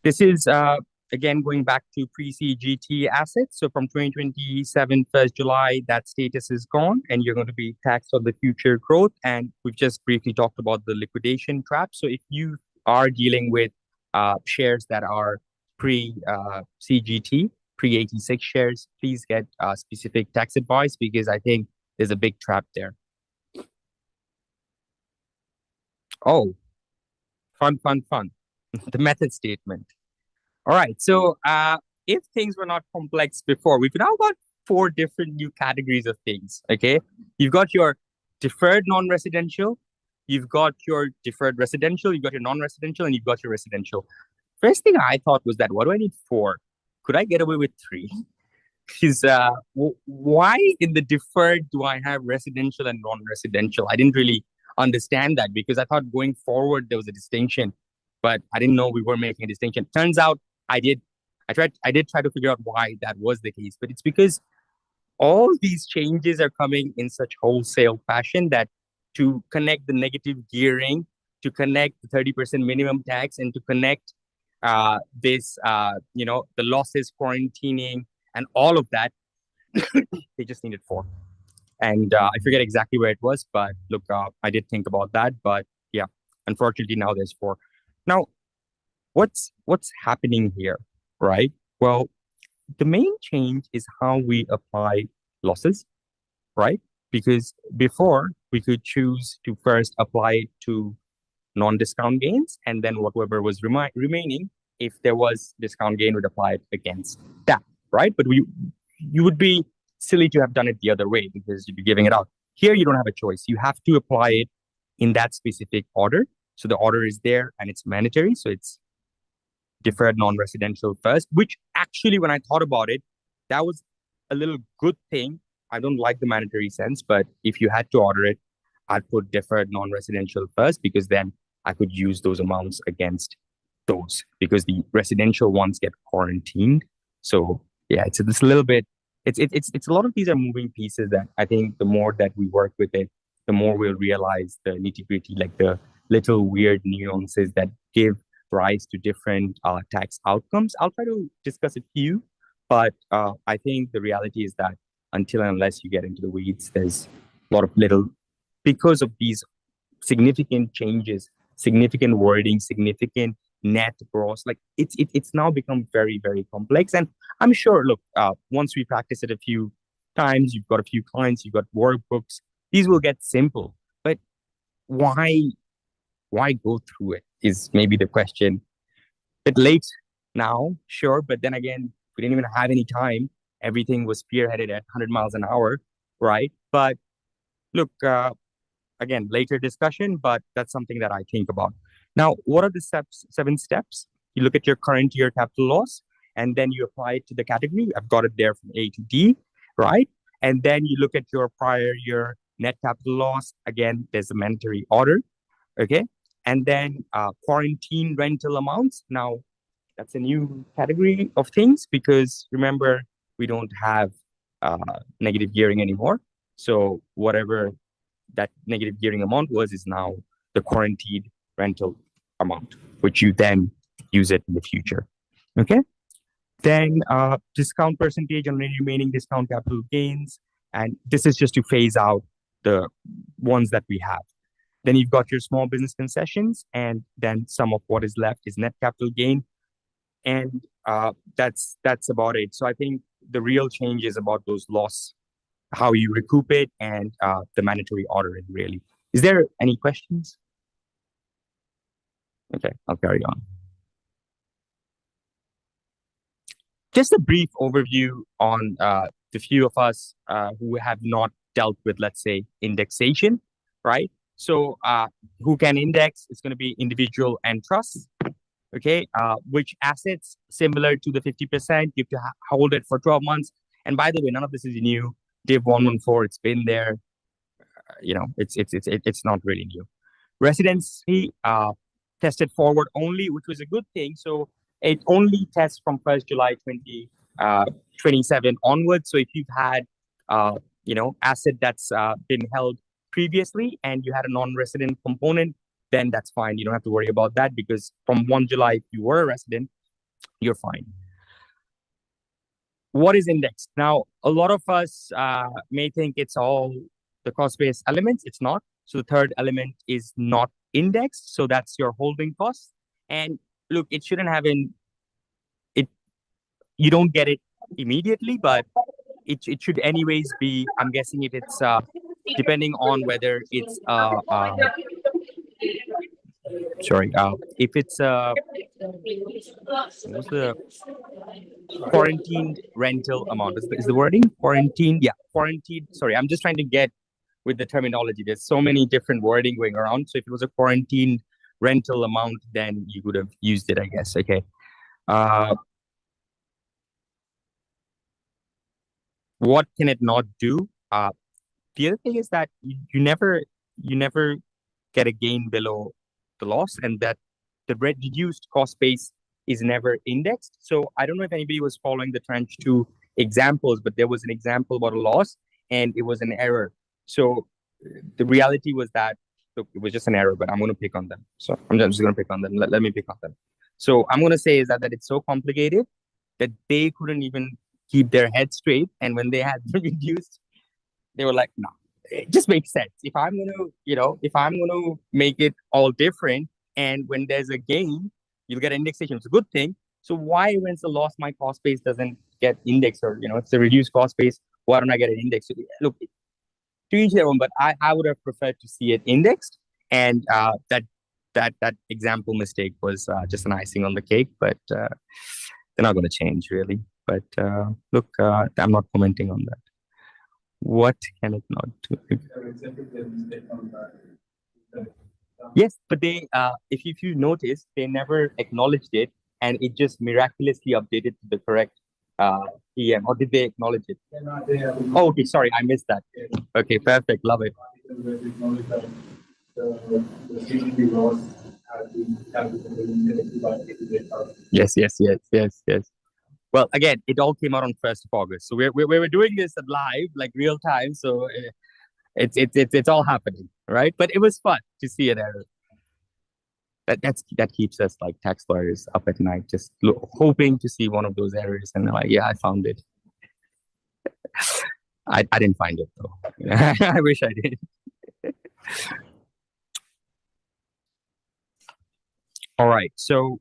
This is again going back to pre-CGT assets. So from 2027, 1st July, that status is gone, and you're going to be taxed on the future growth. And we've just briefly talked about the liquidation trap. So if you are dealing with shares that are pre-CGT, pre-86 shares, please get specific tax advice because I think there's a big trap there. Oh, fun, fun, fun. The method statement. All right. So if things were not complex before, we've now got four different new categories of things. Okay. You've got your deferred non-residential, you've got your deferred residential, you've got your non-residential, and you've got your residential. First thing I thought was that, what do I need four? Could I get away with three? Because why in the deferred do I have residential and non-residential? I didn't really understand that because I thought going forward there was a distinction, but I didn't know we were making a distinction. Turns out I did. I did try to figure out why that was the case, but it's because all these changes are coming in such wholesale fashion that to connect the negative gearing, to connect the 30% minimum tax, and to connect the losses quarantining and all of that, they just needed four. And I forget exactly where it was, but look, I did think about that. But yeah, unfortunately, now there's four. Now, what's happening here, right? Well, the main change is how we apply losses, right? Because before we could choose to first apply it to non-discount gains, and then whatever was remaining, if there was discount gain, would apply it against that, right? But you would be silly to have done it the other way because you'd be giving it out. Here, you don't have a choice. You have to apply it in that specific order. So the order is there and it's mandatory. So it's deferred non-residential first, which actually, when I thought about it, that was a little good thing. I don't like the mandatory sense, but if you had to order it, I'd put deferred non-residential first because then I could use those amounts against those because the residential ones get quarantined. So yeah, it's a little bit. It's a lot of these are moving pieces that I think the more that we work with it, the more we'll realize the nitty gritty, like the little weird nuances that give rise to different tax outcomes. I'll try to discuss a few, but I think the reality is that until and unless you get into the weeds, there's a lot of little, because of these significant changes, significant wording, significant net gross, like it's now become very, very complex. And I'm sure, look, once we practice it a few times, you've got a few clients, you've got workbooks, these will get simple. But why go through it is maybe the question. Bit late now, sure, but then again, we didn't even have any time. Everything was spearheaded at 100 miles an hour, right? But look, again, later discussion, but that's something that I think about. Now, what are the seven steps? You look at your current year capital loss, and then you apply it to the category. I've got it there from A to D, right? And then you look at your prior year net capital loss. Again, there's a mandatory order, okay? And then quarantine rental amounts. Now, that's a new category of things because remember, we don't have negative gearing anymore. So whatever that negative gearing amount was is now the quarantined rental amount, which you then use it in the future. Okay. Then discount percentage on any remaining discount capital gains. And this is just to phase out the ones that we have. Then you've got your small business concessions, and then some of what is left is net capital gain. And that's about it. So I think the real change is about those loss, how you recoup it, and the mandatory ordering, really. Is there any questions? Okay, I'll carry on. Just a brief overview on the few of us who have not dealt with, let's say, indexation, right? So who can index? It's going to be individual and trusts. Okay, which assets similar to the 50%, you have to hold it for 12 months. And by the way, none of this is new. Div 114, it's been there. It's not really new. Residency tested forward only, which was a good thing. So it only tests from 1st July 2027 onwards. So if you've had asset that's been held previously and you had a non-resident component, then that's fine. You don't have to worry about that because from 1 July, if you were a resident, you're fine. What is indexed? Now, a lot of us may think it's all the cost-based elements. It's not. So the third element is not indexed. So that's your holding cost. And look, it shouldn't have it. You don't get it immediately, but it should anyways be. I'm guessing if it's depending on whether it's sorry, if it's what's the quarantine rental amount? Is the wording quarantine? Yeah, quarantine. Sorry, I'm just trying to get with the terminology. There's so many different wording going around. So if it was a quarantine rental amount, then you would have used it, I guess. Okay. What can it not do? The other thing is that you never get a gain below the loss, and that the reduced cost base is never indexed. So I don't know if anybody was following the tranche two examples, but there was an example about a loss and it was an error. So the reality was that, look, it was just an error, but I'm going to pick on them. So I'm just going to pick on them. Let me pick on them. So I'm going to say is that it's so complicated that they couldn't even keep their head straight. And when they had reduced, they were like, no, it just makes sense. If I'm going to, if I'm going to make it all different, and when there's a gain, you'll get indexation. It's a good thing. So why, when it's a loss, my cost base doesn't get indexed, or, it's a reduced cost base, why don't I get an index? Look, to each their own, but I would have preferred to see it indexed. And that example mistake was just an icing on the cake, but they're not going to change really. But look, I'm not commenting on that. What can it not do? Yes, but they, if you notice, they never acknowledged it, and it just miraculously updated to the correct EM. Or did they acknowledge it? Oh, okay, sorry, I missed that. Okay, perfect, love it. Yes. Well, again, it all came out on 1st of August. So we're doing this at live, like real time. So it's all happening, right? But it was fun to see an error. That keeps us like tax lawyers up at night, just hoping to see one of those errors, and like, yeah, I found it. I didn't find it though. I wish I did. All right, so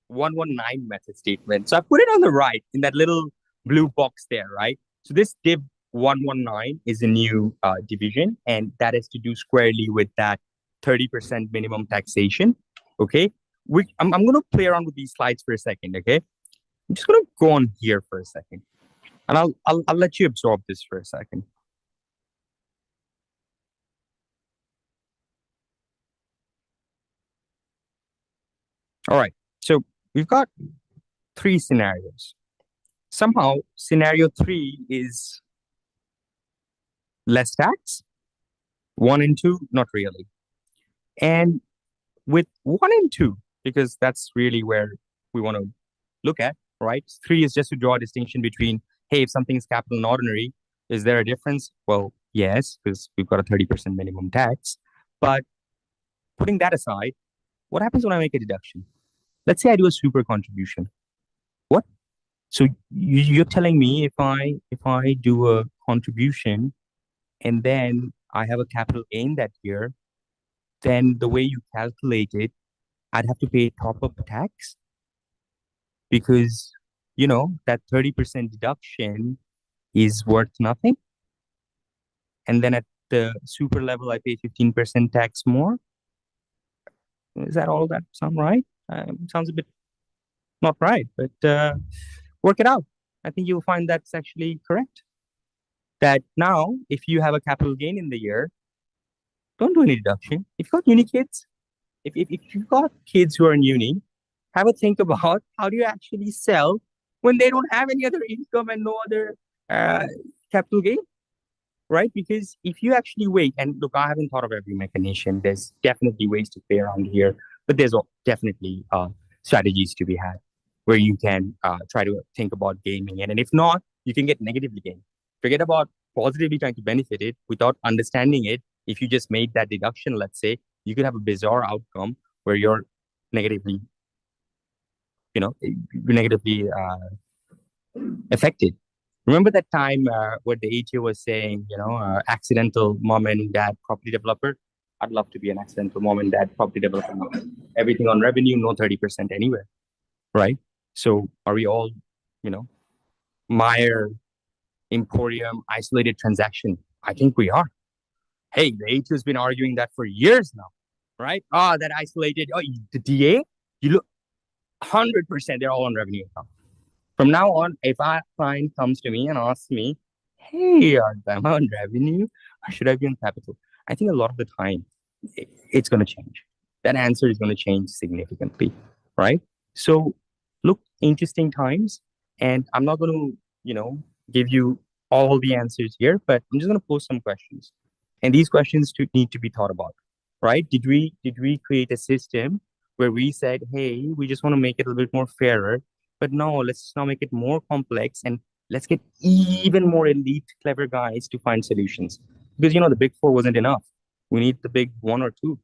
119 method statement. So I put it on the right in that little blue box there, right? So this div 119 is a new division, and that is to do squarely with that 30% minimum taxation. Okay, I'm going to play around with these slides for a second. Okay, I'm just going to go on here for a second, and I'll let you absorb this for a second. All right, so we've got 3 scenarios. Somehow, scenario 3 is less tax. 1 and 2, not really. And with 1 and 2, because that's really where we want to look at, right? 3 is just to draw a distinction between, hey, if something is capital and ordinary, is there a difference? Well, yes, because we've got a 30% minimum tax. But putting that aside, what happens when I make a deduction? Let's say I do a super contribution. What? So you're telling me if I do a contribution and then I have a capital gain that year, then the way you calculate it, I'd have to pay top-up tax because, that 30% deduction is worth nothing. And then at the super level, I pay 15% tax more. Is that all that sound right? Sounds a bit not right, but work it out. I think you'll find that's actually correct. That now, if you have a capital gain in the year, don't do any deduction. If you've got uni kids, if you've got kids who are in uni, have a think about how do you actually sell when they don't have any other income and no other capital gain, right? Because if you actually wait, and look, I haven't thought of every mechanism. There's definitely ways to play around here, but there's definitely strategies to be had where you can try to think about gaming it. And if not, you can get negatively gained. Forget about positively trying to benefit it without understanding it. If you just made that deduction, let's say, you could have a bizarre outcome where you're negatively negatively affected. Remember that time where the ATO was saying, accidental mom and dad property developer? I'd love to be an accidental mom and dad property developer now. Everything on revenue, no 30% anywhere, right? So are we all, you know, Meyer, Emporium, isolated transaction? I think we are. Hey, the ATO has been arguing that for years now, right? That isolated, the DA, you look 100%, they're all on revenue account. From now on, if a client comes to me and asks me, hey, am I on revenue or should I be on capital? I think a lot of the time it's going to change. That answer is going to change significantly, right? So, look, interesting times. And I'm not going to, give you all the answers here, but I'm just going to pose some questions. And these questions need to be thought about, right? Did we create a system where we said, hey, we just want to make it a little bit more fairer, but no, let's now make it more complex and let's get even more elite, clever guys to find solutions. Because the big four wasn't enough. We need the big one or two.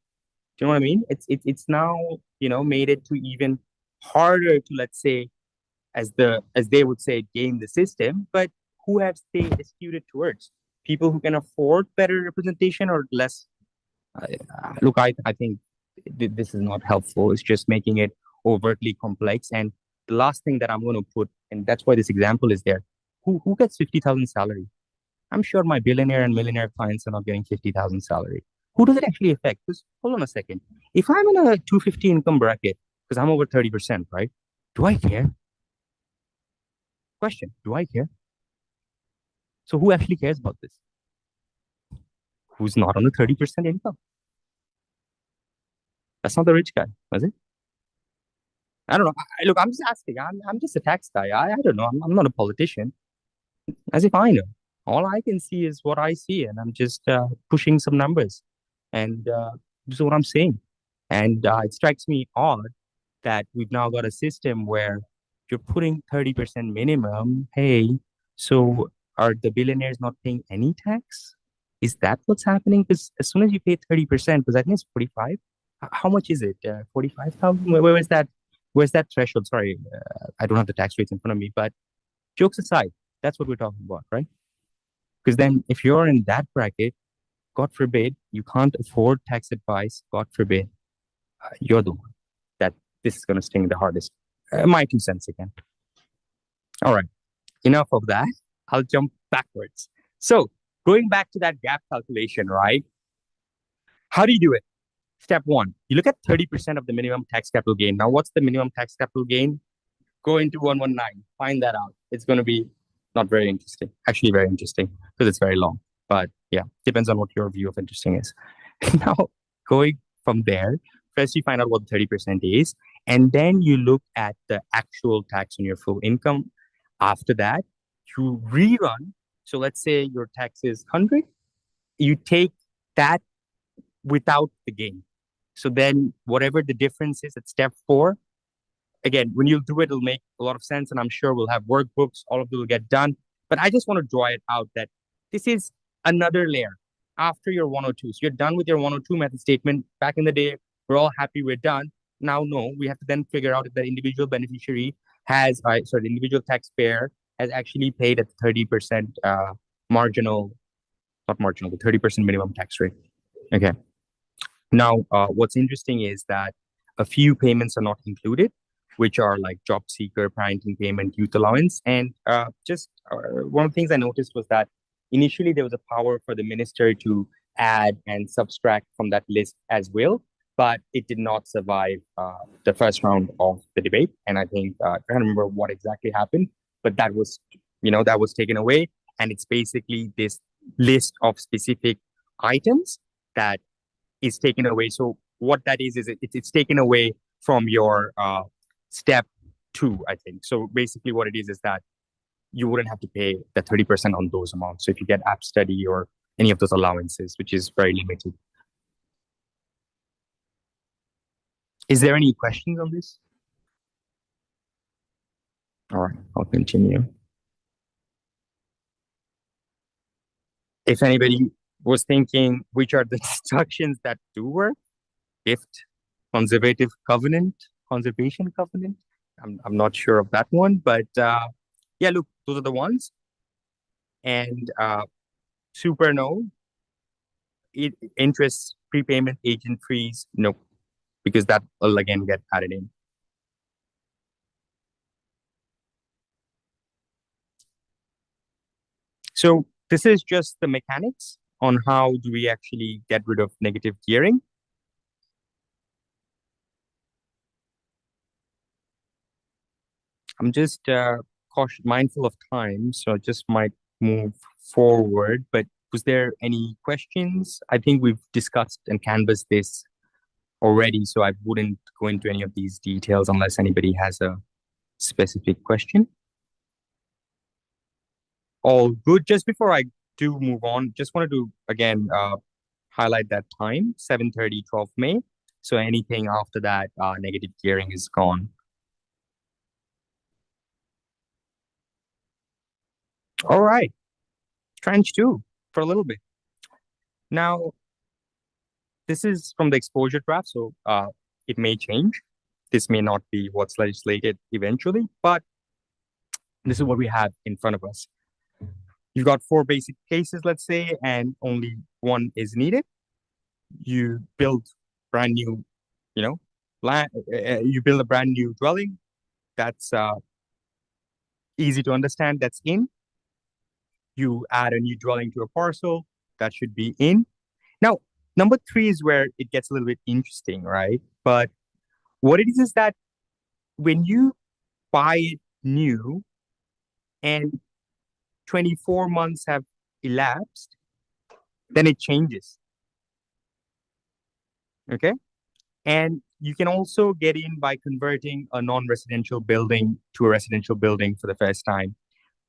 Do you know what I mean? It's now made it to even harder to, let's say, as they would say, game the system. But who have they skewed it towards? People who can afford better representation or less? Look, I think this is not helpful. It's just making it overtly complex. And the last thing that I'm going to put, and that's why this example is there. Who gets 50,000 salary? I'm sure my billionaire and millionaire clients are not getting 50,000 salary. Who does it actually affect? Because hold on a second. If I'm in a 250 income bracket, because I'm over 30%, right? Do I care? Question, do I care? So who actually cares about this? Who's not on the 30% income? That's not the rich guy, is it? I don't know. Look, I'm just asking. I'm just a tax guy. I don't know. I'm not a politician. As if I know. All I can see is what I see, and I'm just pushing some numbers. And this is what I'm saying. And it strikes me odd that we've now got a system where you're putting 30% minimum. Hey, so are the billionaires not paying any tax? Is that what's happening? Because as soon as you pay 30%, because I think it's 45, how much is it? 45,000? Where's that? Where's that threshold? Sorry, I don't have the tax rates in front of me, but jokes aside, that's what we're talking about, right? Because then if you're in that bracket, God forbid, you can't afford tax advice, God forbid, you're the one that this is going to sting the hardest. My 2 cents again. All right, enough of that. I'll jump backwards. So going back to that gap calculation, right? How do you do it? Step one, you look at 30% of the minimum tax capital gain. Now, what's the minimum tax capital gain? Go into 119, find that out. It's going to be not very interesting. Actually, very interesting because it's very long. But yeah, depends on what your view of interesting is. Now, going from there, first you find out what the 30% is, and then you look at the actual tax on your full income. After that, you rerun. So let's say your tax is 100. You take that without the gain. So then whatever the difference is at step 4, again, when you do it, it'll make a lot of sense. And I'm sure we'll have workbooks, all of it will get done. But I just want to draw it out that this is another layer after your 102. So you're done with your 102 method statement. Back in the day, we're all happy we're done. Now, no, we have to then figure out if the individual beneficiary has, the individual taxpayer has actually paid at 30% marginal, not marginal, the 30% minimum tax rate. Okay. Now, what's interesting is that a few payments are not included, which are like job seeker, parenting payment, youth allowance. And one of the things I noticed was that initially there was a power for the minister to add and subtract from that list as well, but it did not survive the first round of the debate. And I think, I can't remember what exactly happened, but that was taken away. And it's basically this list of specific items that is taken away. So what that is it's taken away from your step 2, I think. So basically what it is that you wouldn't have to pay the 30% on those amounts. So if you get app study or any of those allowances, which is very limited. Is there any questions on this? All right, I'll continue. If anybody was thinking which are the instructions that do work, gift, conservation covenant, I'm not sure of that one, but yeah, look, those are the ones. And super no, interest, prepayment, agent fees, no, because that will again get added in. So this is just the mechanics on how do we actually get rid of negative gearing. I'm just mindful of time, so I just might move forward. But was there any questions? I think we've discussed and canvassed this already, so I wouldn't go into any of these details unless anybody has a specific question. All good. Just before I do move on, just wanted to again highlight that time, 7:30, 12 May. So anything after that, negative gearing is gone. All right, tranche two for a little bit. Now, this is from the exposure draft, so it may change. This may not be what's legislated eventually, but this is what we have in front of us. You've got four basic cases, let's say, and only one is needed. You build brand new, you know, land, you build a brand new dwelling. That's easy to understand. That's in. You add a new dwelling to a parcel. That should be in. Now, number three is where it gets a little bit interesting, right? But what it is that when you buy it new and 24 months have elapsed, then it changes. Okay. And you can also get in by converting a non-residential building to a residential building for the first time.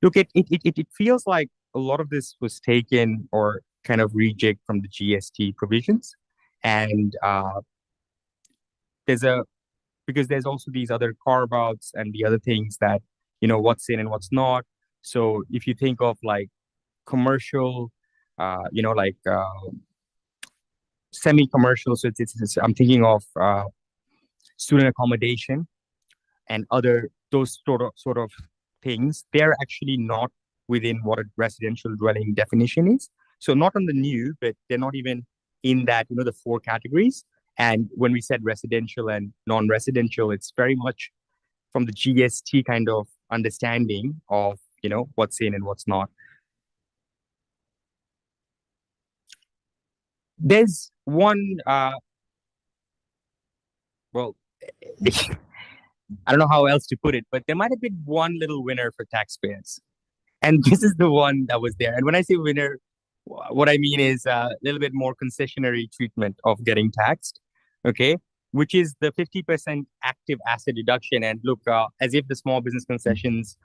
Look, it feels like a lot of this was taken or kind of rejigged from the GST provisions. And there's a because there's also these other carve outs and the other things that, what's in and what's not. So if you think of like commercial, like semi-commercial, so I'm thinking of student accommodation and other those sort of things. They're actually not within what a residential dwelling definition is. So not on the new, but they're not even in that, the four categories. And when we said residential and non-residential, it's very much from the GST kind of understanding of, what's in and what's not. There's one, well, I don't know how else to put it, but there might have been one little winner for taxpayers. And this is the one that was there. And when I say winner, what I mean is a little bit more concessionary treatment of getting taxed, okay? Which is the 50% active asset deduction. And look, as if the small business concessions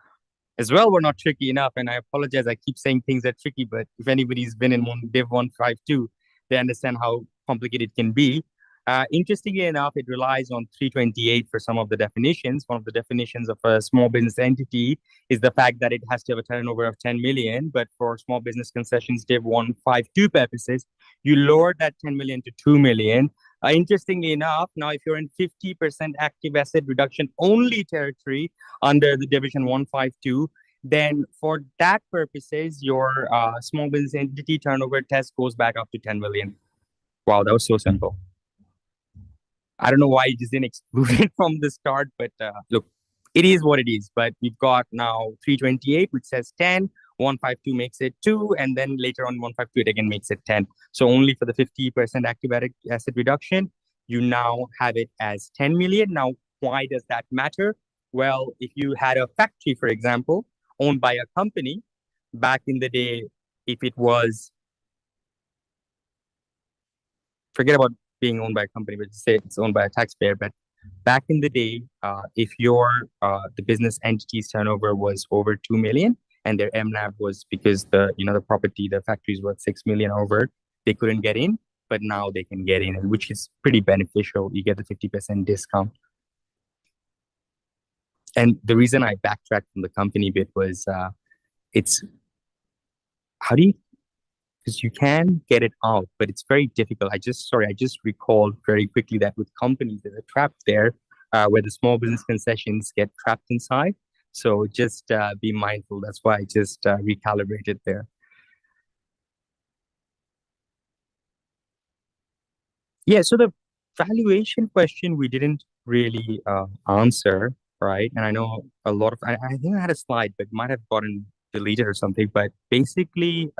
as well were not tricky enough. And I apologize, I keep saying things are tricky, but if anybody's been in Div 152, they understand how complicated it can be. Interestingly enough, it relies on 328 for some of the definitions. One of the definitions of a small business entity is the fact that it has to have a turnover of 10 million. But for small business concessions Div 152 purposes, you lower that 10 million to 2 million. Interestingly enough, now if you're in 50% active asset reduction only territory under the Division 152, then for that purposes, your small business entity turnover test goes back up to 10 million. Wow, that was so simple. I don't know why you just didn't exclude it from the start, but look, it is what it is. But we've got now 328, which says 10, 152 makes it 2, and then later on 152 it again makes it 10. So only for the 50% active asset reduction, you now have it as 10 million. Now, why does that matter? Well, if you had a factory, for example, owned by a company back in the day, if it was, forget about being owned by a company, but say it's owned by a taxpayer. But back in the day, if your the business entity's turnover was over 2 million and their MNAV was because the property, the factory is worth 6 million over, they couldn't get in, but now they can get in, and which is pretty beneficial. You get the 50% discount. And the reason I backtracked from the company bit was it's how do you because you can get it out, but it's very difficult. I just recalled very quickly that with companies, there's a trap there where the small business concessions get trapped inside. So just be mindful. That's why I just recalibrated there. Yeah, so the valuation question we didn't really answer, right? And I know a lot of, I think I had a slide, but might have gotten deleted or something. But basically,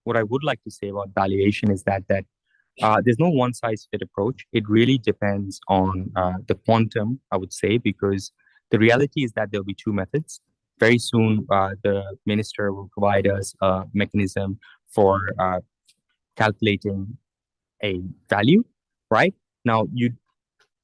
what I would like to say about valuation is that there's no one size fit approach. It really depends on the quantum, I would say, because the reality is that there'll be two methods. Very soon, the minister will provide us a mechanism for calculating a value, right? Now,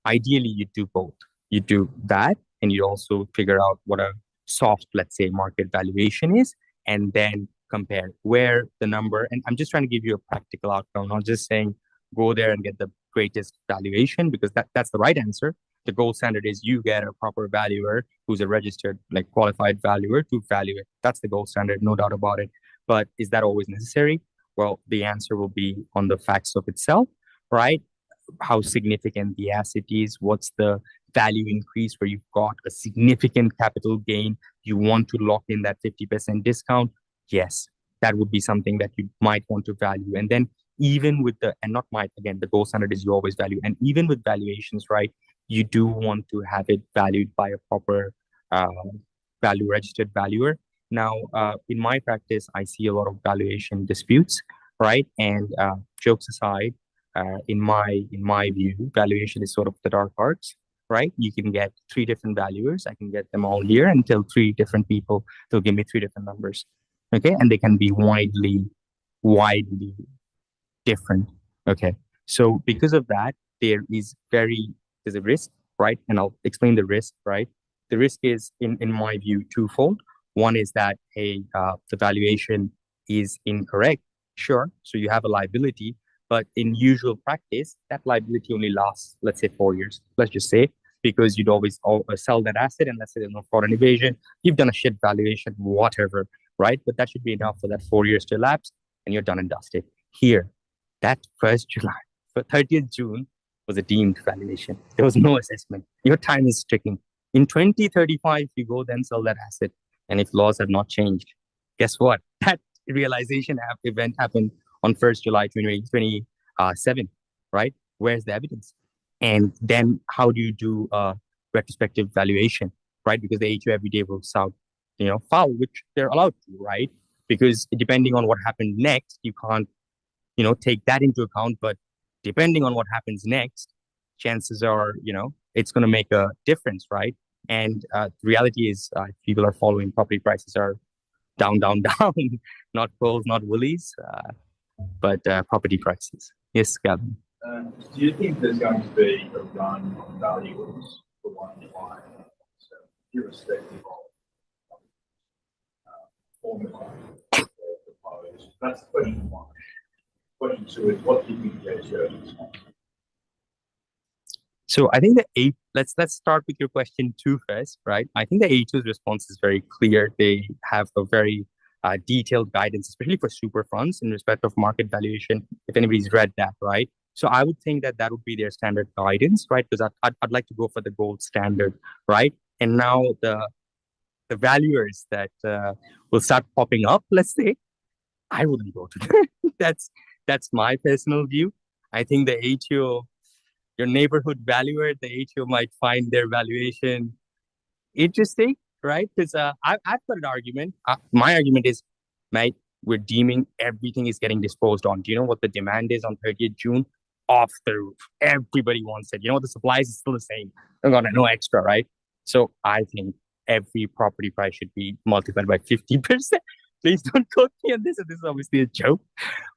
ideally you do both. You do that, and you also figure out what a soft, let's say, market valuation is, and then compare where the number. And I'm just trying to give you a practical outcome, not just saying go there and get the greatest valuation, because that's the right answer. The gold standard is you get a proper valuer who's a registered, like qualified valuer to value it. That's the gold standard, no doubt about it. But is that always necessary? Well, the answer will be on the facts of itself, right? How significant the asset is, what's the value increase where you've got a significant capital gain, you want to lock in that 50% discount. Yes, that would be something that you might want to value. And then even with and not might, again, the gold standard is you always value. And even with valuations, right, you do want to have it valued by a proper value registered valuer. Now, in my practice, I see a lot of valuation disputes, right? And jokes aside, in my view, valuation is sort of the dark arts, right? You can get three different valuers. I can get them all here and tell three different people. They'll give me three different numbers, okay? And they can be widely different, okay? So because of that, there's a risk, right? And I'll explain the risk, right? The risk is, in my view, twofold. One is that, hey, the valuation is incorrect. Sure, so you have a liability, but in usual practice, that liability only lasts, let's say, 4 years. Let's just say, because you'd always sell that asset, and let's say there's no fraud and evasion. You've done a shit valuation, whatever, right? But that should be enough for that 4 years to elapse, and you're done and dusted. Here, that 1st July, 30th June was a deemed valuation. There was no assessment. Your time is ticking. In 2035, you go then sell that asset, and if laws have not changed, guess what? That realization event happened on 1st July 2027, right? Where's the evidence? And then how do you do a retrospective valuation, right? Because the HO every day will sound, foul, which they're allowed to, right? Because depending on what happened next, you can't, take that into account. But depending on what happens next, chances are, it's going to make a difference, right? And the reality is, if people are following, property prices are down, down, down, not Coles, not Woolies, but property prices. Yes, Gavin. Do you think there's going to be a run on valuers for one client, so irrespective of formula proposed? That's question one. Question two is, what do you think the HO is? So I think let's start with your question two first, right? I think the HO's response is very clear. They have a very detailed guidance, especially for super funds in respect of market valuation, if anybody's read that, right? So I would think that would be their standard guidance, right? Because I'd like to go for the gold standard, right? And now the valuers that will start popping up, let's say, I wouldn't go to them. That's my personal view. I think the HO, your neighborhood valuer, the HO might find their valuation interesting, right? Because I've got an argument. My argument is, mate, we're deeming everything is getting disposed on. Do you know what the demand is on 30th June? Off the roof. Everybody wants it. You know what? The supplies is still the same. No extra, right? So I think every property price should be multiplied by 50%. Please don't quote me on this. This is obviously a joke,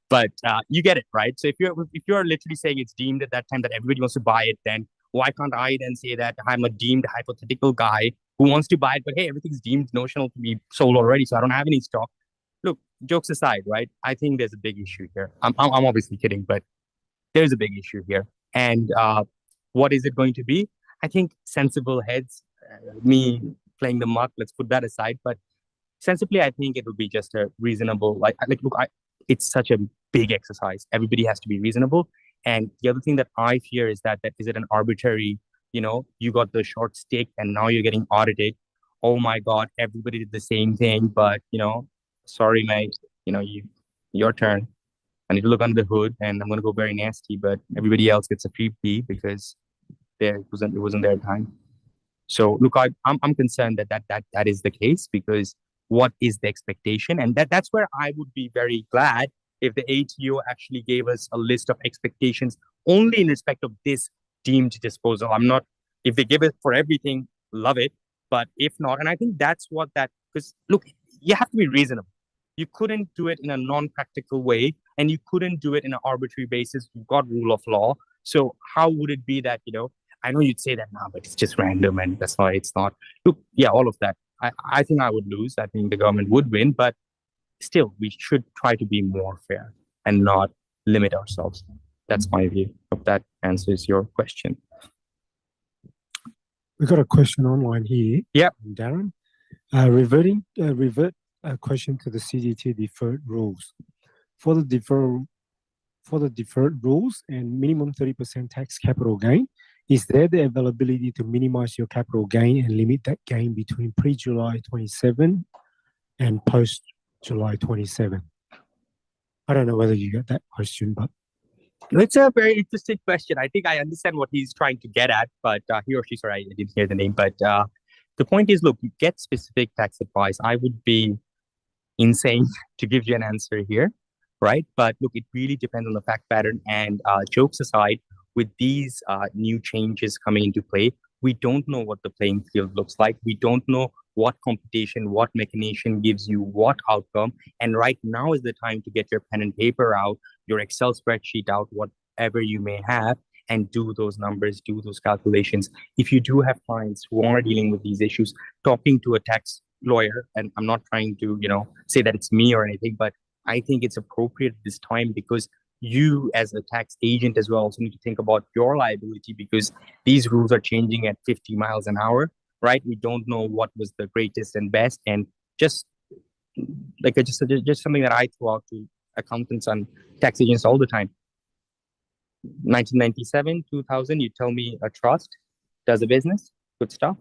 but you get it, right? So if you're literally saying it's deemed at that time that everybody wants to buy it, then why can't I then say that I'm a deemed hypothetical guy who wants to buy it, but hey, everything's deemed notional to be sold already, so I don't have any stock. Look, jokes aside, right? I think there's a big issue here. I'm obviously kidding, but there's a big issue here. And what is it going to be? I think sensible heads, me playing the muck, let's put that aside. But sensibly, I think it will be just a reasonable, it's such a big exercise. Everybody has to be reasonable. And the other thing that I fear is that is it an arbitrary, you got the short stick and now you're getting audited. Oh my God, everybody did the same thing, but sorry, mate, your turn. I need to look under the hood, and I'm gonna go very nasty, but everybody else gets a freebie because it wasn't their time. So look, I'm concerned that is the case, because what is the expectation? And that's where I would be very glad if the ATO actually gave us a list of expectations only in respect of this deemed disposal. I'm not, if they give it for everything, love it. But if not, and I think that's what that, because look, you have to be reasonable. You couldn't do it in a non-practical way, and you couldn't do it in an arbitrary basis. You've got rule of law. So how would it be that, I know you'd say that now, but it's just random and that's why it's not. Look, yeah, all of that. I think I would lose. I think the government would win, but still, we should try to be more fair and not limit ourselves. That's my view. Hope that answers your question. We got a question online here. Yeah. Darren, revert a question to the CGT deferred rules. For the deferred rules and minimum 30% tax capital gain, is there the availability to minimize your capital gain and limit that gain between pre-July 27 and post-July 27? I don't know whether you got that question, but it's a very interesting question. I think I understand what he's trying to get at, but he or she, sorry, I didn't hear the name. But the point is, look, you get specific tax advice. I would be insane to give you an answer here, right? But look, it really depends on the fact pattern. And jokes aside, with these new changes coming into play, we don't know what the playing field looks like. We don't know what computation, what mechanism gives you what outcome. And right now is the time to get your pen and paper out, your Excel spreadsheet out, whatever you may have, and do those numbers, do those calculations. If you do have clients who are dealing with these issues, talking to a tax lawyer, and I'm not trying to, say that it's me or anything, but I think it's appropriate at this time, because you as a tax agent as well also need to think about your liability, because these rules are changing at 50 miles an hour, right? We don't know what was the greatest and best. And just something that I throw out to accountants and tax agents all the time. 1997, 2000, you tell me a trust does a business, good stuff.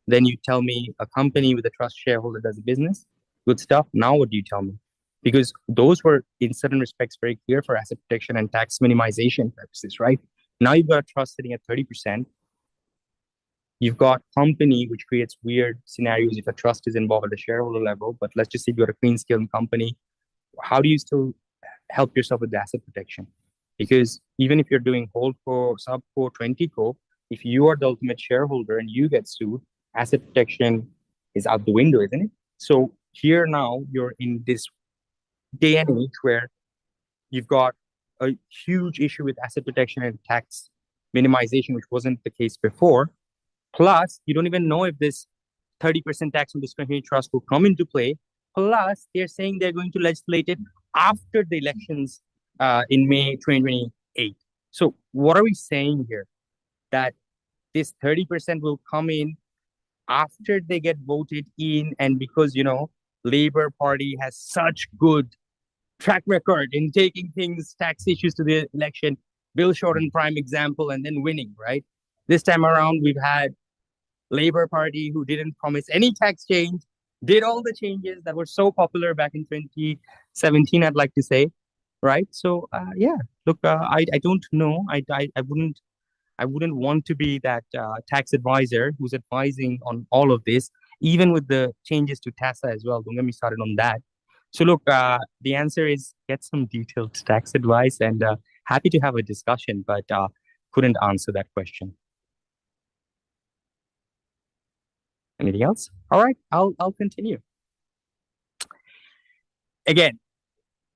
Then you tell me a company with a trust shareholder does a business, good stuff. Now what do you tell me? Because those were, in certain respects, very clear for asset protection and tax minimization purposes, right? Now you've got a trust sitting at 30%. You've got company, which creates weird scenarios if a trust is involved at the shareholder level. But let's just say you're a clean skill company. How do you still help yourself with the asset protection? Because even if you're doing holdco, subco, 20co, if you are the ultimate shareholder and you get sued, asset protection is out the window, isn't it? So here now you're in this day and age where you've got a huge issue with asset protection and tax minimization, which wasn't the case before. Plus, you don't even know if this 30% tax on discretionary trust will come into play. Plus, they're saying they're going to legislate it after the elections in May 2028. So what are we saying here? That this 30% will come in after they get voted in, and because, Labour Party has such good track record in taking tax issues to the election, Bill Shorten prime example, and then winning, right? This time around, we've had Labour Party who didn't promise any tax change, did all the changes that were so popular back in 2017, I'd like to say, right? So, look, I don't know. I wouldn't want to be that tax advisor who's advising on all of this, even with the changes to TASA as well. Don't get me started on that. So look, the answer is get some detailed tax advice, and happy to have a discussion, but couldn't answer that question. Anything else? All right, I'll continue. Again,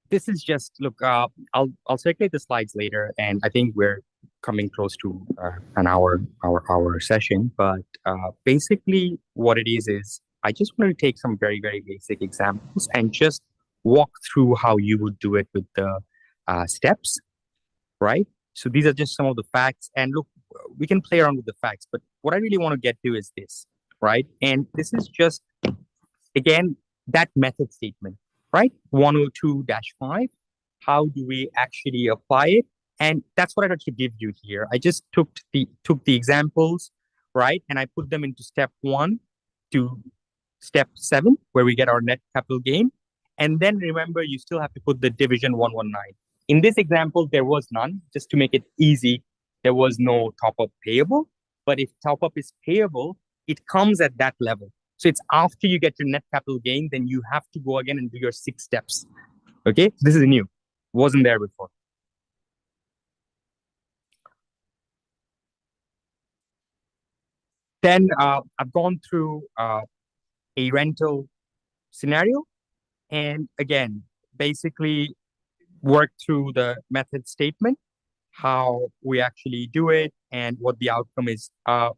this is just, look, I'll circulate the slides later, and I think we're coming close to an hour session. But basically, what it is I just wanted to take some very, very basic examples and just walk through how you would do it with the steps, right? So these are just some of the facts. And look, we can play around with the facts, but what I really want to get to is this, right? And this is just, again, that method statement, right? 102-5. How do we actually apply it? And that's what I tried to give you here. I just took the examples, right? And I put them into step 1 to step 7, where we get our net capital gain. And then remember, you still have to put the division 119. In this example, there was none. Just to make it easy, there was no top-up payable. But if top-up is payable, it comes at that level. So it's after you get your net capital gain, then you have to go again and do your 6 steps. Okay, this is new. Wasn't there before. Then I've gone through a rental scenario, and again, basically work through the method statement, how we actually do it, and what the outcome is. I'm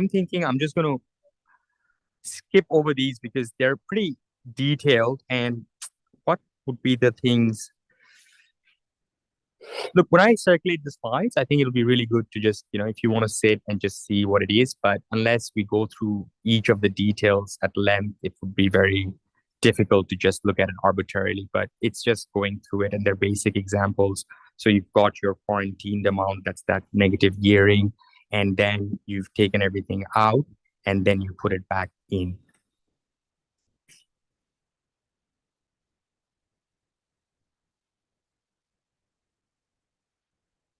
thinking I'm just going to skip over these because they're pretty detailed. And what would be the things? Look, when I circulate the slides, I think it'll be really good to just, if you want to sit and just see what it is. But unless we go through each of the details at length, it would be very difficult to just look at it arbitrarily. But it's just going through it, and they're basic examples. So you've got your quarantined amount, that's that negative gearing, and then you've taken everything out, and then you put it back in.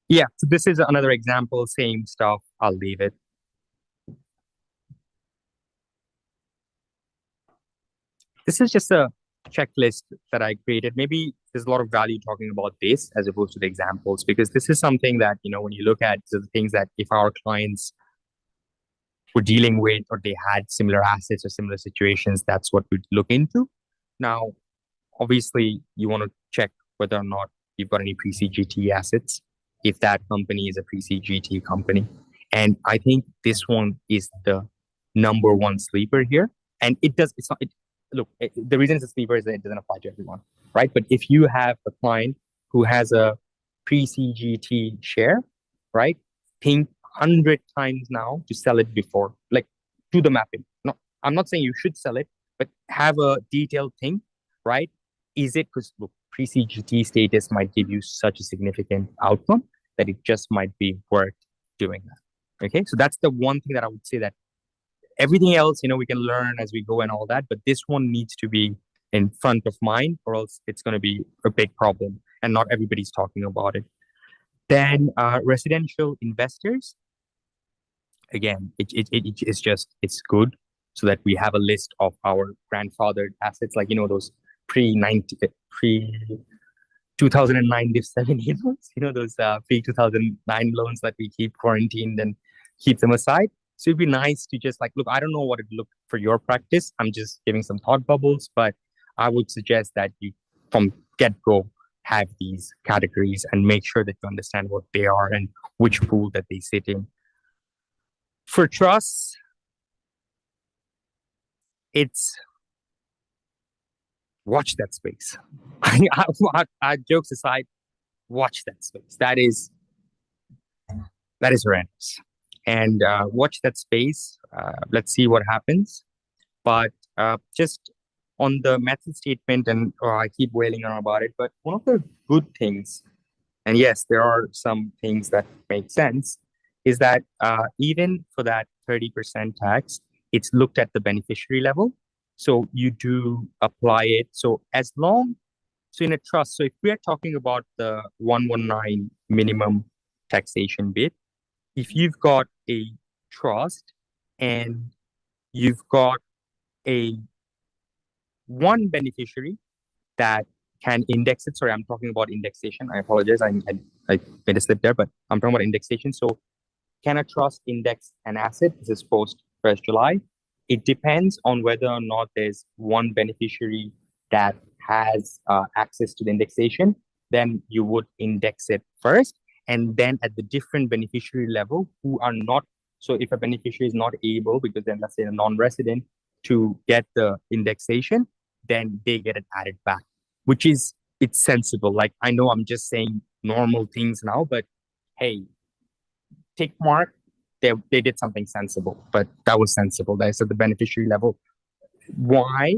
Yeah, so this is another example, same stuff. I'll leave it. This is just a checklist that I created. Maybe there's a lot of value talking about this as opposed to the examples, because this is something that, when you look at the things that if our clients were dealing with or they had similar assets or similar situations, that's what we'd look into. Now, obviously, you want to check whether or not you've got any pre-CGT assets, if that company is a pre-CGT company. And I think this one is the number one sleeper here. And look, the reason it's a sleeper is that it doesn't apply to everyone, right? But if you have a client who has a pre-CGT share, right, think 100 times now to sell it before, like do the mapping. No, I'm not saying you should sell it, but have a detailed think, right? Is it because pre-CGT status might give you such a significant outcome that it just might be worth doing that. Okay, so that's the one thing that I would say, that everything else, we can learn as we go and all that, but this one needs to be in front of mind, or else it's going to be a big problem, and not everybody's talking about it. Then residential investors, again, it's good so that we have a list of our grandfathered assets, like those pre-2009 div 7 loans, those pre-2009 loans that we keep quarantined and keep them aside. So it'd be nice to just look, I don't know what it look for your practice. I'm just giving some thought bubbles, but I would suggest that you from get-go have these categories and make sure that you understand what they are and which pool that they sit in. For trusts, it's watch that space. Jokes aside, watch that space. That is horrendous. And watch that space. Let's see what happens. But just on the method statement, and I keep wailing on about it, but one of the good things, and yes, there are some things that make sense, is that even for that 30% tax, it's looked at the beneficiary level. So you do apply it. So in a trust, so if we are talking about the 119 minimum taxation bit, if you've got a trust and you've got one beneficiary that can index it. Sorry, I'm talking about indexation. I apologize. I made a slip there, but I'm talking about indexation. So can a trust index an asset? This is post 1st July. It depends on whether or not there's one beneficiary that has access to the indexation. Then you would index it first. And then at the different beneficiary level who are not, so if a beneficiary is not able, because then let's say a non-resident, to get the indexation, then they get it added back, which is, it's sensible. Like, I know I'm just saying normal things now, but hey, tick mark, they did something sensible, but that was sensible. That's at the beneficiary level. Why?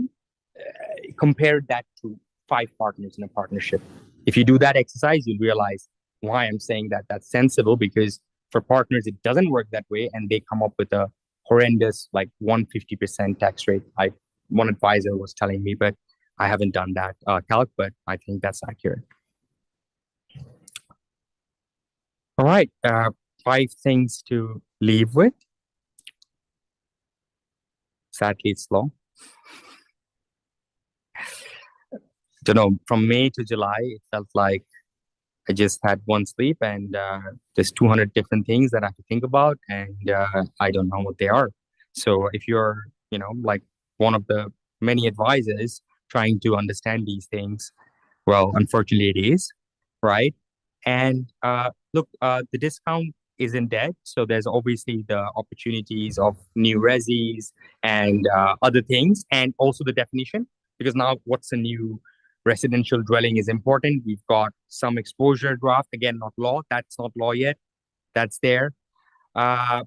Compare that to 5 partners in a partnership. If you do that exercise, you'll realize why I'm saying that that's sensible, because For partners, it doesn't work that way, and they come up with a horrendous, like 150% tax rate. One advisor was telling me, but I haven't done that calc, but I think that's accurate. All right, 5 things to leave with. Sadly, it's long. Don't know, from May to July, it felt like I just had one sleep, and there's 200 different things that I have to think about, and I don't know what they are. So if you're, like one of the many advisors trying to understand these things, well, unfortunately it is, right? And look, the discount isn't dead. So there's obviously the opportunities of new resis and other things, and also the definition, because now what's a new residential dwelling is important. We've got some exposure draft, again, not law. That's not law yet. That's there. The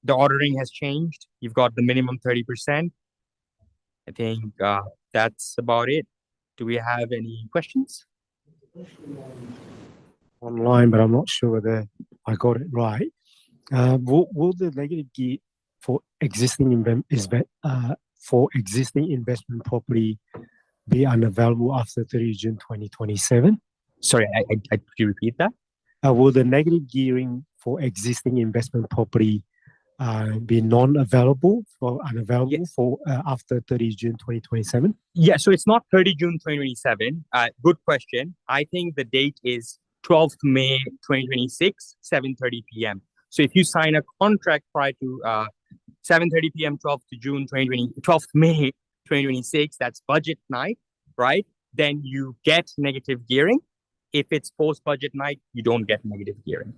ordering has changed. You've got the minimum 30%. I think that's about it. Do we have any questions? Online, but I'm not sure whether I got it right. Will the negative gear for existing investment property be unavailable after 30 June 2027? Sorry, could you repeat that? Will the negative gearing for existing investment property be unavailable for after 30 June 2027? Yeah, so it's not 30 June 2027. Good question. I think the date is 12th May 2026, 7:30 p.m. So if you sign a contract prior to 7:30 p.m. 12th May 2026, that's budget night, right? Then you get negative gearing. If it's post-budget night, you don't get negative gearing.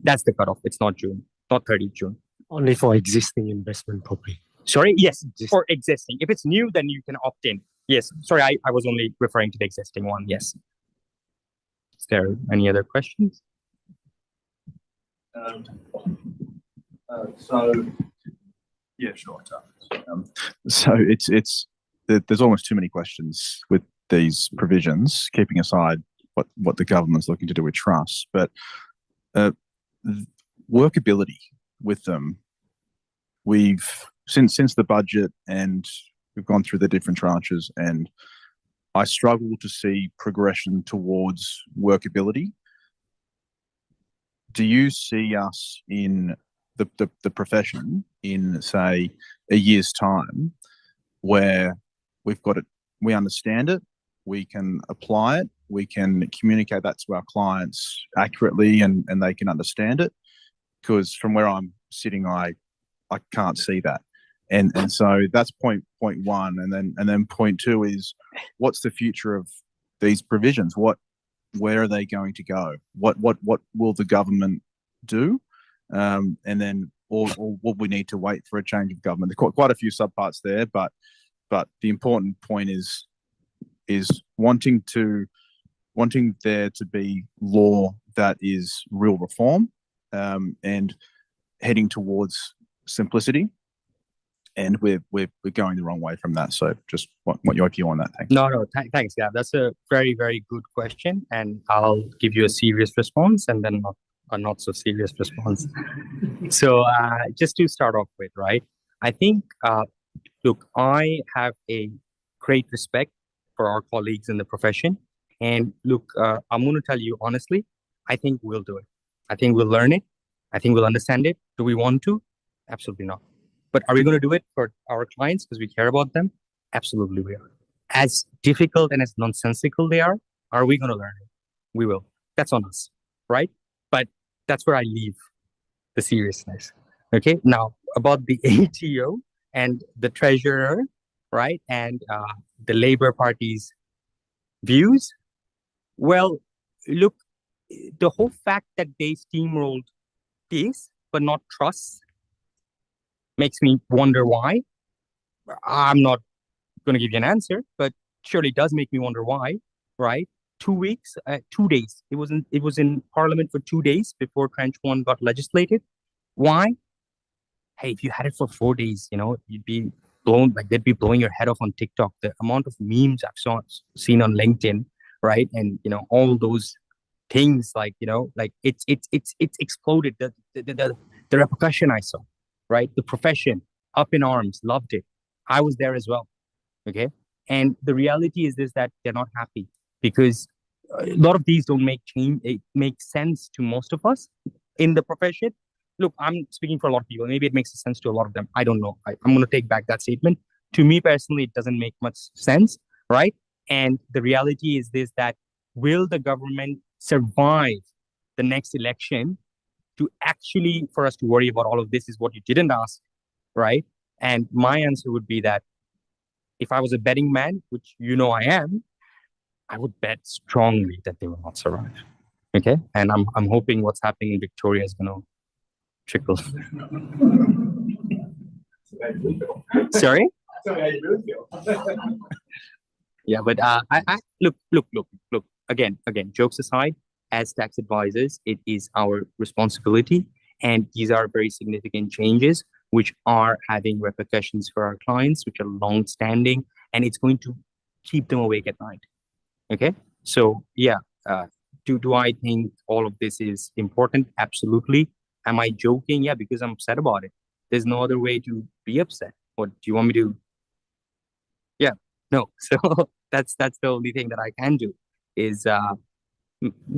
That's the cutoff. It's not June, not 30 June. Only for existing investment property. Sorry, yes, for existing. If it's new, then you can opt in. Yes, sorry, I was only referring to the existing one, yes. Is there any other questions? Yeah, sure. So there's almost too many questions with these provisions, keeping aside what the government's looking to do with trusts, but workability with them. We've since the budget, and we've gone through the different tranches, and I struggle to see progression towards workability. Do you see us in the profession in, say, a year's time, where we've got it, we understand it, we can apply it, we can communicate that to our clients accurately, and they can understand it? Because from where I'm sitting, I can't see that. And so that's point one. And then point two is, what's the future of these provisions? Where are they going to go? What will the government do? And then or will we need to wait for a change of government? There's quite a few subparts there, but the important point is wanting there to be law that is real reform, and heading towards simplicity. And we're going the wrong way from that. So just what your view on that? Thanks. No, thanks, Gav. That's a very, very good question, and I'll give you a serious response and then a not so serious response. So just to start off with, right? I think, look, I have a great respect for our colleagues in the profession, and look, I'm going to tell you honestly, I think we'll do it. I think we'll learn it. I think we'll understand it. Do we want to? Absolutely not. But are we going to do it for our clients because we care about them? Absolutely we are. As difficult and as nonsensical they are we going to learn it? We will. That's on us, right? But that's where I leave the seriousness. Okay, now about the ATO and the treasurer, right? And the Labour Party's views. Well, look, the whole fact that they steamrolled this, but not trusts, makes me wonder why. I'm not going to give you an answer, but surely does make me wonder why, right? 2 weeks, 2 days. It was in Parliament for 2 days before Tranche 1 got legislated. Why? Hey, if you had it for 4 days, you'd be blown, like they'd be blowing your head off on TikTok. The amount of memes I've seen on LinkedIn, right? And, all those things like, like it's exploded. The repercussion I saw, right? The profession up in arms, loved it. I was there as well. Okay. And the reality is this, that they're not happy because a lot of these don't it makes sense to most of us in the profession. Look, I'm speaking for a lot of people. Maybe it makes sense to a lot of them. I don't know. I'm going to take back that statement. To me personally, it doesn't make much sense, right? And the reality is this, that will the government survive the next election to actually, for us to worry about all of this is what you didn't ask, right? And my answer would be that if I was a betting man, which I am, I would bet strongly that they will not survive. Okay. And I'm hoping what's happening in Victoria is going to trickle. Sorry? Yeah, but I look. Again, jokes aside, as tax advisors, it is our responsibility, and these are very significant changes which are having repercussions for our clients, which are long-standing, and it's going to keep them awake at night. Okay, so yeah, do I think all of this is important? Absolutely. Am I joking? Yeah, because I'm upset about it. There's no other way to be upset. What do you want me to? Yeah, no. So that's the only thing that I can do is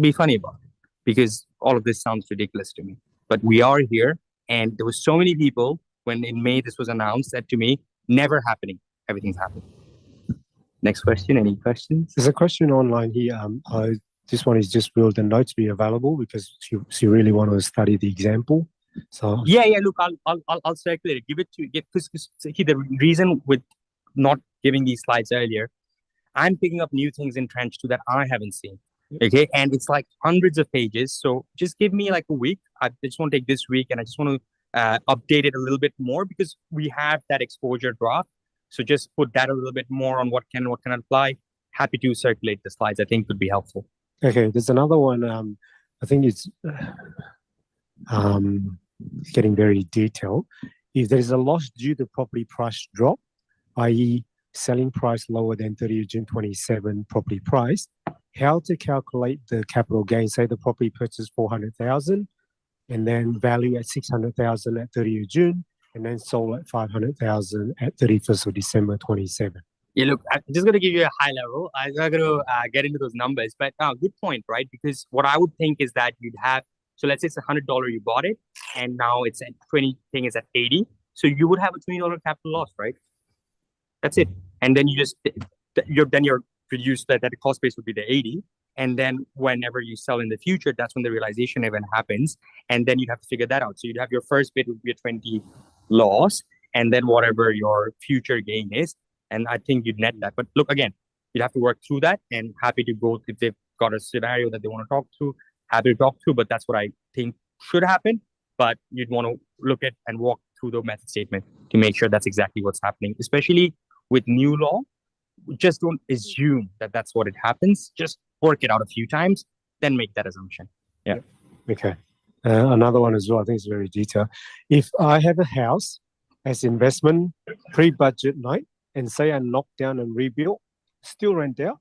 be funny about it, because all of this sounds ridiculous to me. But we are here, and there were so many people when in May this was announced said to me, "Never happening. Everything's happening." Next question. Any questions? There's a question online here. This one is just, will the notes be available, because she really wanted to study the example. So yeah. Look, I'll circulate it. Give it to get, because the reason with not giving these slides earlier, I'm picking up new things in Trench 2 that I haven't seen. Okay, and it's like hundreds of pages. So just give me like a week. I just want to take this week, and I just want to update it a little bit more, because we have that exposure draft. So just put that a little bit more on what can apply. Happy to circulate the slides. I think would be helpful. Okay, there's another one. I think it's getting very detailed. If there is a loss due to property price drop, i.e. selling price lower than 30th June 27 property price, how to calculate the capital gain? Say the property purchased 400,000 and then value at 600,000 at 30th June, and then sold at 500,000 at 31st of December 27. Yeah, look, I'm just going to give you a high level. I'm not going to get into those numbers, but good point, right? Because what I would think is that you'd have, so let's say it's $100 you bought it, and now it's at 20, thing is at 80. So you would have a $20 capital loss, right? That's it. And then you're reduced that the cost base would be the 80. And then whenever you sell in the future, that's when the realization event happens. And then you'd have to figure that out. So you'd have your first bid would be a 20 loss, and then whatever your future gain is. And I think you'd net that. But look, again, you'd have to work through that, and happy to go if they've got a scenario that they want to talk through, happy to talk through. But that's what I think should happen. But you'd want to look at and walk through the method statement to make sure that's exactly what's happening, especially with new law. Just don't assume that that's what it happens. Just work it out a few times, then make that assumption. Yeah. Okay. Another one as well. I think it's very detailed. If I have a house as investment pre-budget night, and say I knock down and rebuild, still rent out,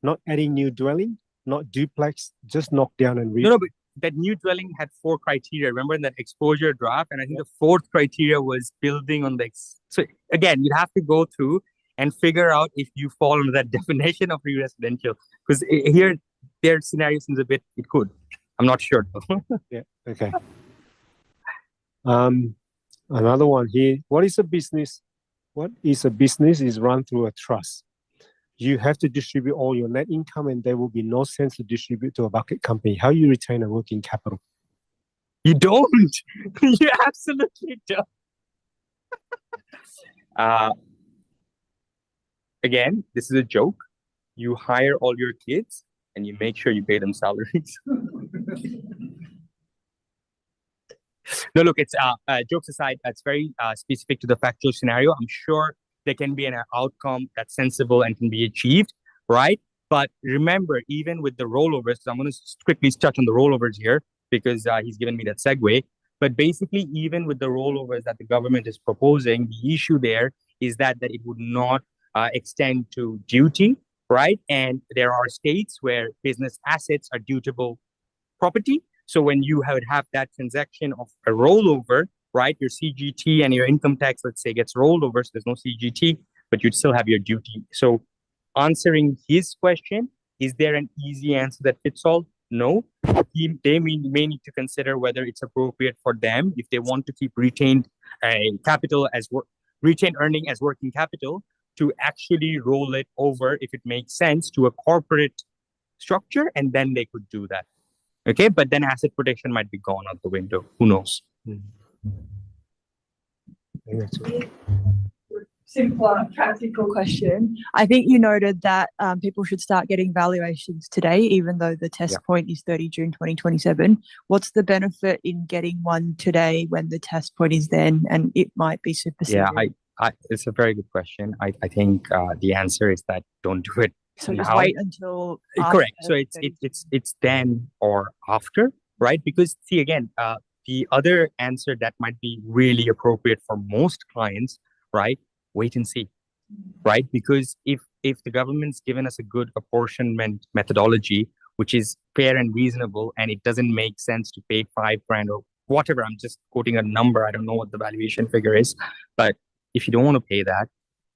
not adding new dwelling, not duplex, just knock down and rebuild. No, but that new dwelling had 4 criteria. Remember in that exposure draft? And I think the 4th criteria was building on the... So again, you'd have to go through and figure out if you fall under that definition of re-residential. Because here, their scenario seems a bit, it could. I'm not sure. Yeah, okay. Another one here. What is a business? What is a business is run through a trust. You have to distribute all your net income, and there will be no sense to distribute to a bucket company. How you retain a working capital? You don't. You absolutely don't. Again, this is a joke. You hire all your kids, and you make sure you pay them salaries. No, look, it's jokes aside, it's very specific to the factual scenario. I'm sure there can be an outcome that's sensible and can be achieved, right? But remember, even with the rollovers, I'm going to quickly touch on the rollovers here because he's given me that segue. But basically, even with the rollovers that the government is proposing, the issue there is that it would not extend to duty, right? And there are states where business assets are dutiable property. So when you would have that transaction of a rollover, right, your CGT and your income tax, let's say, gets rolled over, so there's no CGT, but you'd still have your duty. So answering his question, is there an easy answer that fits all? No. They may need to consider whether it's appropriate for them if they want to keep retained capital as retained earning as working capital, to actually roll it over, if it makes sense, to a corporate structure, and then they could do that. Okay, but then asset protection might be gone out the window. Who knows? Simpler, practical question. I think you noted that people should start getting valuations today, even though the test point is 30 June 2027. What's the benefit in getting one today when the test point is then, and it might be superseded? Yeah, it's a very good question. I think the answer is that don't do it. So just now. wait until Correct. So it's then or after, right? Because see, again, the other answer that might be really appropriate for most clients, right? Wait and see, right? Because if the government's given us a good apportionment methodology, which is fair and reasonable, and it doesn't make sense to pay $5,000 or whatever, I'm just quoting a number. I don't know what the valuation figure is, but if you don't want to pay that,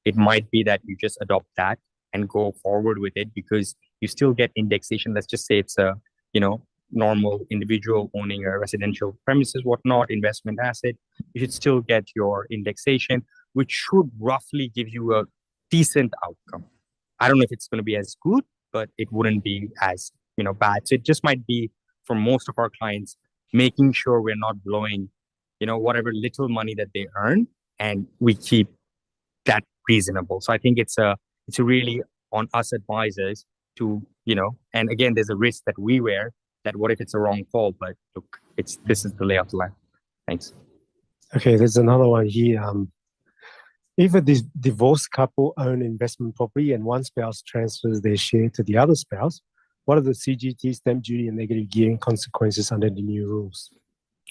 it might be that you just adopt that and go forward with it, because you still get indexation. Let's just say it's a, normal individual owning a residential premises, whatnot, investment asset. You should still get your indexation, which should roughly give you a decent outcome. I don't know if it's going to be as good, but it wouldn't be as, bad. So it just might be, for most of our clients, making sure we're not blowing, whatever little money that they earn, and we keep that reasonable. So I think it's really on us advisors to, and again, there's a risk that we wear, that what if it's a wrong call? But look, this is the lay of the land. Thanks. Okay, there's another one here. If a divorced couple own investment property and one spouse transfers their share to the other spouse, what are the CGT, stamp duty, and negative gearing consequences under the new rules?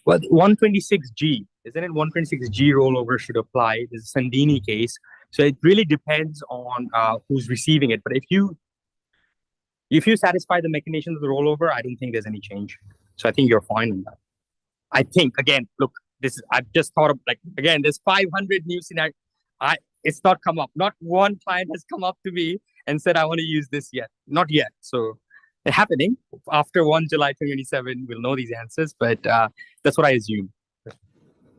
Well, 126G, isn't it? 126G rollover should apply. There's a Sandini case. So it really depends on who's receiving it. But if you satisfy the mechanisms of the rollover, I don't think there's any change. So I think you're fine on that. I think, again, look, I've just thought of, again, there's 500 new scenarios. It's not come up. Not one client has come up to me and said, I want to use this yet. Not yet. So it's happening. After 1 July 2027, we'll know these answers. But that's what I assume.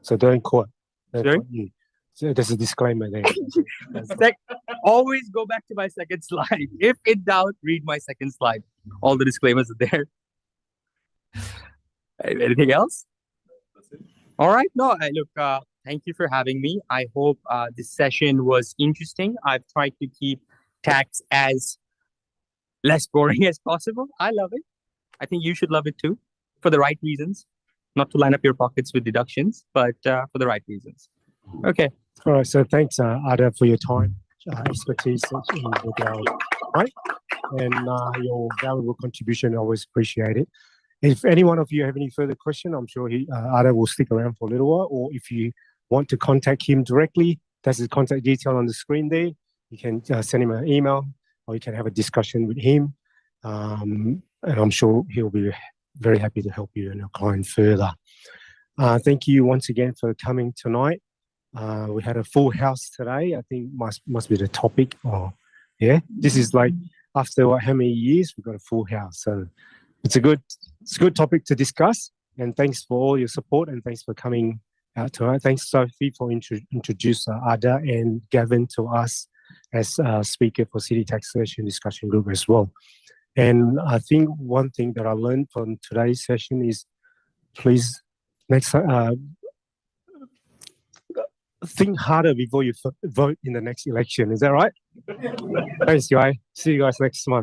So don't quote. Sorry? So there's a disclaimer there. Always go back to my second slide. If in doubt, read my second slide. All the disclaimers are there. Anything else? All right. No, look, thank you for having me. I hope this session was interesting. I've tried to keep tax as less boring as possible. I love it. I think you should love it too, for the right reasons. Not to line up your pockets with deductions, but for the right reasons. Okay. All right. So thanks, Ada, for your time, expertise, right? And your valuable contribution. Always appreciate it. If any one of you have any further question, I'm sure Ada will stick around for a little while. Or if you want to contact him directly, that's his contact detail on the screen there. You can send him an email, or you can have a discussion with him. And I'm sure he'll be very happy to help you and your client further. Thank you once again for coming tonight. We had a full house today. I think must be the topic. This is like after how many years we've got a full house. So it's a good topic to discuss. And thanks for all your support, and thanks for coming out tonight. Thanks, Sophie, for introducing Ada and Gavin to us as speaker for City Taxation Discussion Group as well. And I think one thing that I learned from today's session is, please next think harder before you vote in the next election. Is that right? Thanks, guys. See you guys next month.